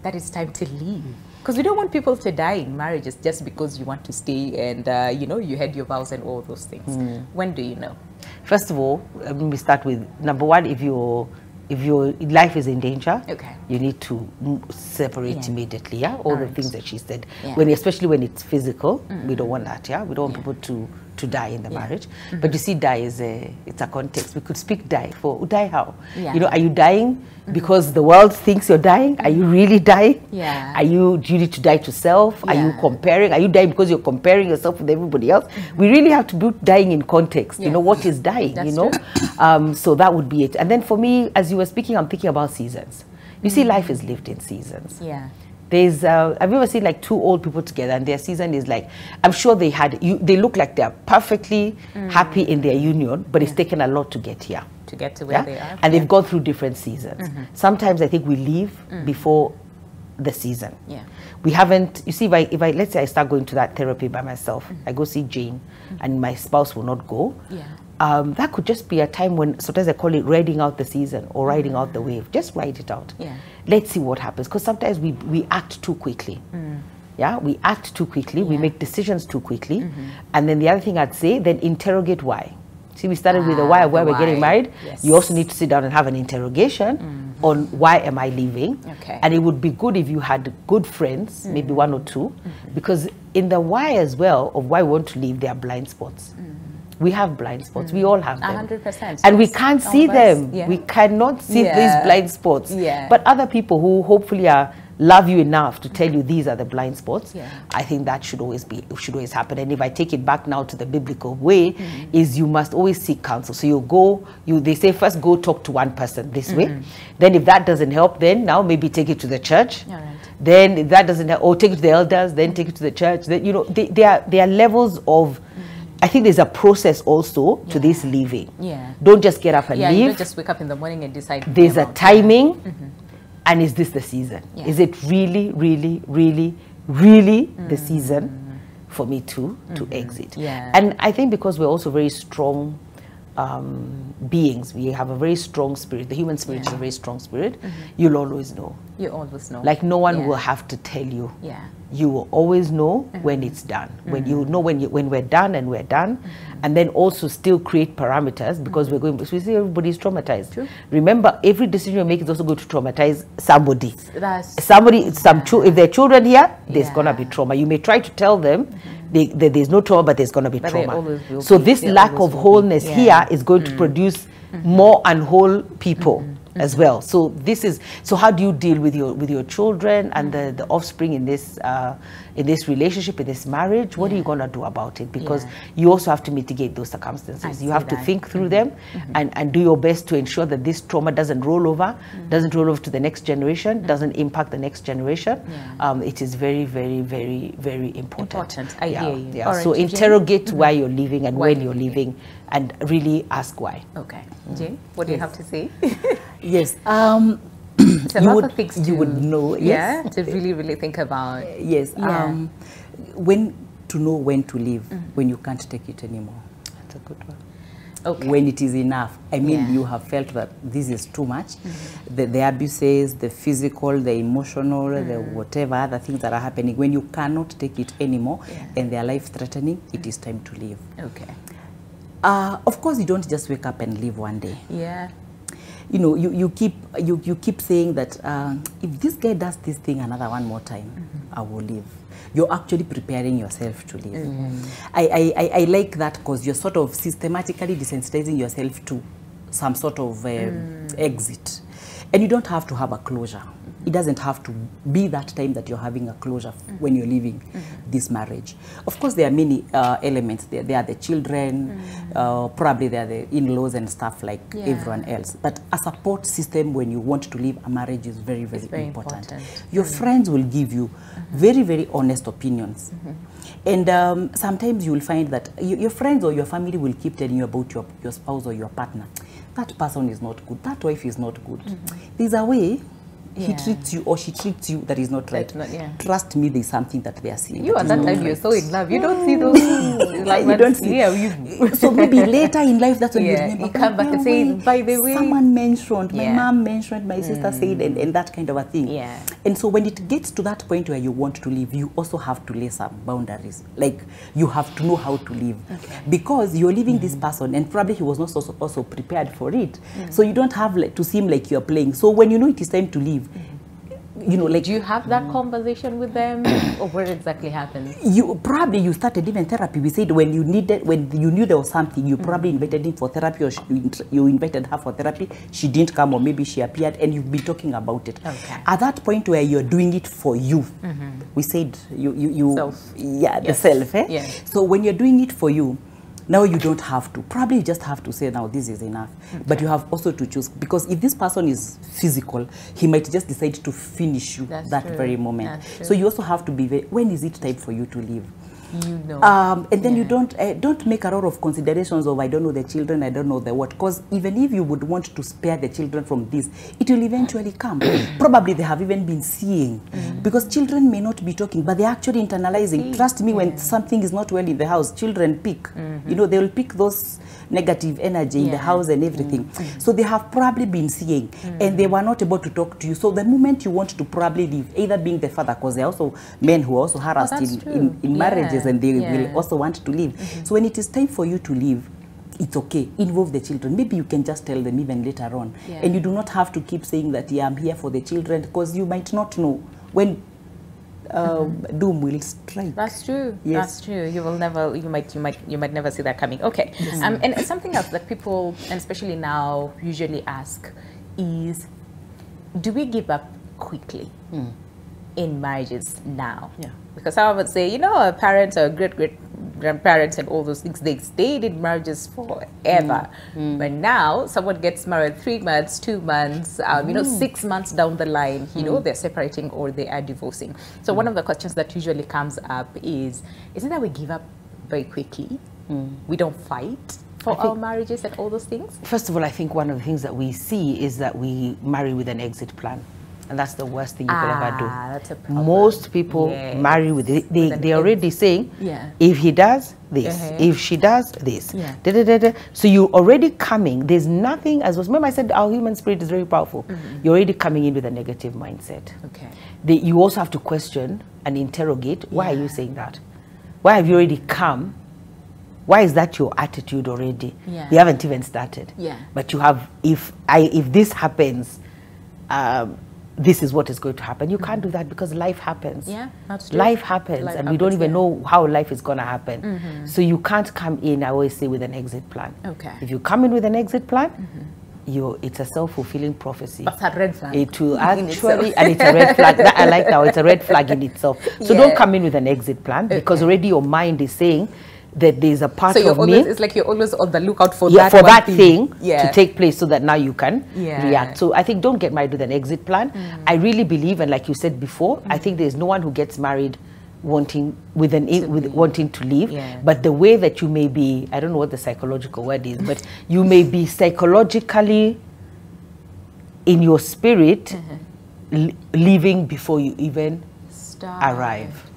that it's time to leave? Because we don't want people to die in marriages just because you want to stay and, you know, you had your vows and all those things. When do you know? First of all, let me start with number one. If your life is in danger, you need to separate immediately. Yeah, all the things that she said. Especially when it's physical, we don't want that. Yeah, we don't want people to die in the marriage. But you see, die is it's a context. We could speak die for die how? You know, are you dying because the world thinks you're dying? Are you really dying? Do you need to die to self? Are you comparing? Are you dying because you're comparing yourself with everybody else? We really have to put dying in context. You know, what is dying? That's you know, so that would be it. And then for me, as you were speaking, I'm thinking about seasons. You see, life is lived in seasons. There's, have you ever seen like two old people together and their season is like, I'm sure they look like they're perfectly happy in their union, but it's taken a lot to get here. To get to where they are. And they've gone through different seasons. Sometimes I think we leave before the season. We haven't, you see, if I let's say I start going to that therapy by myself, I go see Jane and my spouse will not go. That could just be a time when, sometimes I call it riding out the season or riding out the wave. Just ride it out. Let's see what happens. Because sometimes we act too quickly. We act too quickly. We make decisions too quickly. And then the other thing I'd say, then interrogate why. See, we started with the why of why we're getting married. You also need to sit down and have an interrogation on why am I leaving. And it would be good if you had good friends, maybe one or two, because in the why as well of why we want to leave, there are blind spots. We have blind spots. We all have them. 100%. And we can't see them. We cannot see these blind spots. But other people who hopefully love you enough to tell you these are the blind spots, I think that should always happen. And if I take it back now to the biblical way, is you must always seek counsel. So they say first go talk to one person this way. Then if that doesn't help, then now maybe take it to the church. Then if that doesn't help, or take it to the elders, then take it to the church. Then, you know, there are levels of, I think there's a process also to this leaving. Don't just get up and leave. You don't just wake up in the morning and decide. There's a timing. And is this the season? Is it really, really, really, really the season for me to exit? And I think because we're also very strong beings, we have a very strong spirit. The human spirit is a very strong spirit. You'll always know. You always know. Like no one will have to tell you. You will always know when it's done. When you know when we're done and we're done. And then also still create parameters because we're going, we see everybody's traumatized. Remember, every decision you make is also going to traumatize somebody. If there are children here, there's going to be trauma. You may try to tell them there's no trauma, but there's going to be trauma. So this lack of wholeness here is going to produce more unwhole people as well. So this is, so how do you deal with your children and the offspring in this relationship, in this marriage? What are you going to do about it? Because you also have to mitigate those circumstances. You have to think through them and do your best to ensure that this trauma doesn't roll over, to the next generation, doesn't impact the next generation. It is very, very, very, very important. I hear you. Right, so interrogate why you're leaving and when you're leaving, and really ask why. Okay. Jane, what do you have to say? Yes. It's a lot of things you would know. To really, really think about. Yes. When to know when to leave, when you can't take it anymore. That's a good one. Okay. When it is enough. I mean, you have felt that this is too much. The abuses, the physical, the emotional, the whatever other things that are happening. When you cannot take it anymore and they are life-threatening, it is time to leave. Okay. Of course, you don't just wake up and leave one day. You know, you keep saying that if this guy does this thing another one more time, I will leave. You're actually preparing yourself to leave. I like that because you're sort of systematically desensitizing yourself to some sort of exit. And you don't have to have a closure. It doesn't have to be that time that you're having a closure when you're leaving this marriage. Of course, there are many elements. There are the children, probably there are the in-laws and stuff like everyone else. But a support system when you want to leave a marriage is very, very important. Your friends will give you very, very honest opinions. And sometimes you will find that your friends or your family will keep telling you about your spouse or your partner. That person is not good. That wife is not good. There's a way he treats you or she treats you that is not right. Trust me, there's something that they are seeing. You at that time, you're so in love. You don't see those things. Like, you don't see. So maybe later in life, that's when you remember. You come back and say, by the way, someone mentioned, my mom mentioned, my sister said, and that kind of a thing. And so when it gets to that point where you want to leave, you also have to lay some boundaries. Like, you have to know how to leave. Because you're leaving this person, and probably he was not also prepared for it. So you don't have to seem like you're playing. So when you know it is time to leave, you know, like, do you have that conversation with them, or what exactly happened? You started even therapy. We said when you knew there was something, you probably invited him for therapy, or you invited her for therapy. She didn't come, or maybe she appeared, and you've been talking about it. At that point where you're doing it for you, we said self. The self. So when you're doing it for you, now you don't have to. Probably you just have to say, now this is enough. But you have also to choose, because if this person is physical, he might just decide to finish you that very moment. So you also have to be very, when is it time for you to leave? You know. And then you don't make a lot of considerations of, I don't know the children, I don't know the what. Because even if you would want to spare the children from this, it will eventually come. Probably they have even been seeing. Because children may not be talking, but they're actually internalizing. Trust me, when something is not well in the house, children pick. You know, they will pick those negative energy in the house and everything. So they have probably been seeing, and they were not able to talk to you. So the moment you want to probably leave, either being the father, because there are also men who are also harassed in marriages, and they will also want to leave. So when it is time for you to leave, it's okay. Involve the children. Maybe you can just tell them even later on. And you do not have to keep saying that, I'm here for the children, because you might not know when doom will strike. That's true. That's true. You will never. You might never see that coming. Okay. And something else that people, and especially now, usually ask is, do we give up quickly in marriages now? Because I would say, our parents or great-great-grandparents and all those things, they stayed in marriages forever. But now, someone gets married 3 months, 2 months, 6 months down the line, they're separating or they are divorcing. So one of the questions that usually comes up is it that we give up very quickly? We don't fight for our marriages and all those things? First of all, I think one of the things that we see is that we marry with an exit plan. And that's the worst thing you could ever do. That's a problem. Most people marry with it. They're already saying, if he does this, if she does this. So you're already coming. There's nothing, as was remember I said, our human spirit is very powerful. You're already coming in with a negative mindset. You also have to question and interrogate, why are you saying that? Why have you already come? Why is that your attitude already? You haven't even started. But you have, if this happens, this is what is going to happen. You can't do that, because life happens. That's true. Life happens, and we don't even know how life is going to happen. So you can't come in, I always say, with an exit plan. If you come in with an exit plan, it's a self-fulfilling prophecy. That's a red flag. It will actually, and it's a red flag. I like that. It's a red flag in itself. So don't come in with an exit plan, because already your mind is saying that there's a part of me. It's like you're always on the lookout for that thing to take place, so that now you can react. So I think don't get married with an exit plan. I really believe, and like you said before, I think there's no one who gets married wanting to leave. But the way that you may be, I don't know what the psychological word is, but you may be psychologically in your spirit leaving before you even arrive.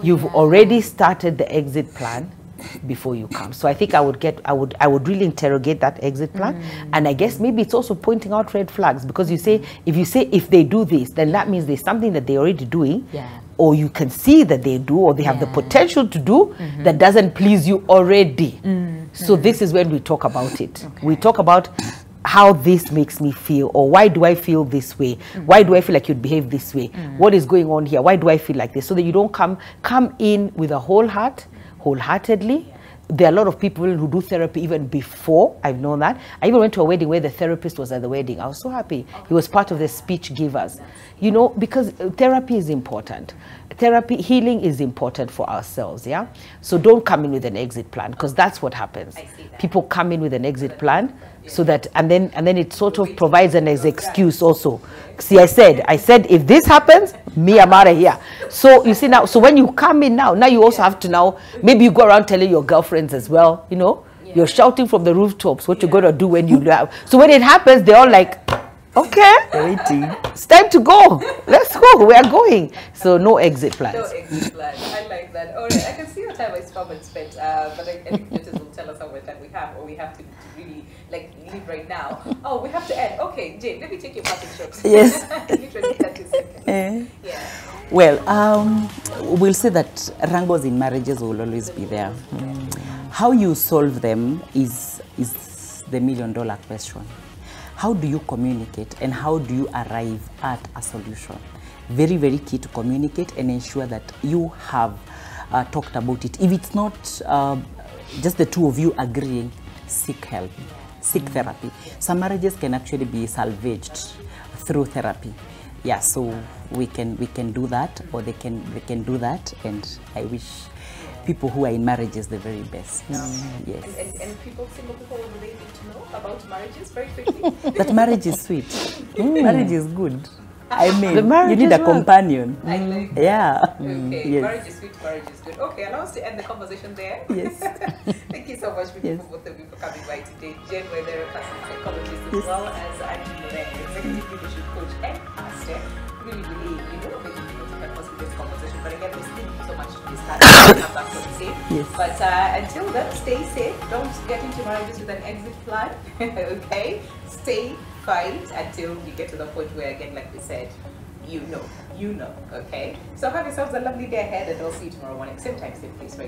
You've already started the exit plan before you come. So I think I would really interrogate that exit plan. And I guess maybe it's also pointing out red flags, because if they do this, then that means there's something that they're already doing, or you can see that they do, or they have the potential to do, that doesn't please you already. So this is when we talk about it. We talk about how this makes me feel, or why do I feel this way? Why do I feel like you'd behave this way? What is going on here? Why do I feel like this? So that you don't come in with a whole heart, wholeheartedly, There are a lot of people who do therapy even before. I've known that. I even went to a wedding where the therapist was at the wedding. I was so happy. He was part of the speech givers. You know, because therapy is important. Therapy, healing is important for ourselves, yeah? So don't come in with an exit plan, because that's what happens. People come in with an exit plan, so that, and then it sort of provides an excuse also. See, I said if this happens, me, I'm out of here. So you see now, so when you come in now you also have to now, maybe you go around telling your girlfriends as well, you know, you're shouting from the rooftops what you're going to do when you have. So when it happens, they're all like, okay, it's time to go. Let's go. We are going. So no exit plans. No exit plans. I like that. All right, I can see what time is come and spent, but I think Mrs. will tell us how much time we have, or we have to really leave right now. Oh, we have to end. Okay, Jane, let me take your parting shots. Yes. Literally 30 seconds. Yeah. Well, we'll say that wrangles in marriages will always be there. How you solve them is the million-dollar question. How do you communicate, and how do you arrive at a solution? Very, very key to communicate and ensure that you have talked about it. If it's not just the two of you agreeing, seek help, seek therapy. Some marriages can actually be salvaged through therapy. Yeah, so we can do that, or they can do that, and I wish people who are in marriages the very best. Yes. And single people, what do they need to know about marriages very quickly? That marriage is sweet. Marriage is good. I mean, you need a companion. I like that. Yeah. Okay. Yes. Marriage is sweet, marriage is good. Okay, allow us to end the conversation there. Yes. Thank you so much for both of you for coming by today. Jen, where they're a classic psychologist, as well as Andy Moran, executive leadership coach and pastor. Really, making people to help us with this conversation. But again, we're still so much to discuss. Have that for the same. Yes. But until then, stay safe. Don't get into marriages with an exit plan. Okay? Stay fight until you get to the point where, again, like we said, you know, okay? So have yourselves a lovely day ahead, and I'll see you tomorrow morning, same time, same place, right?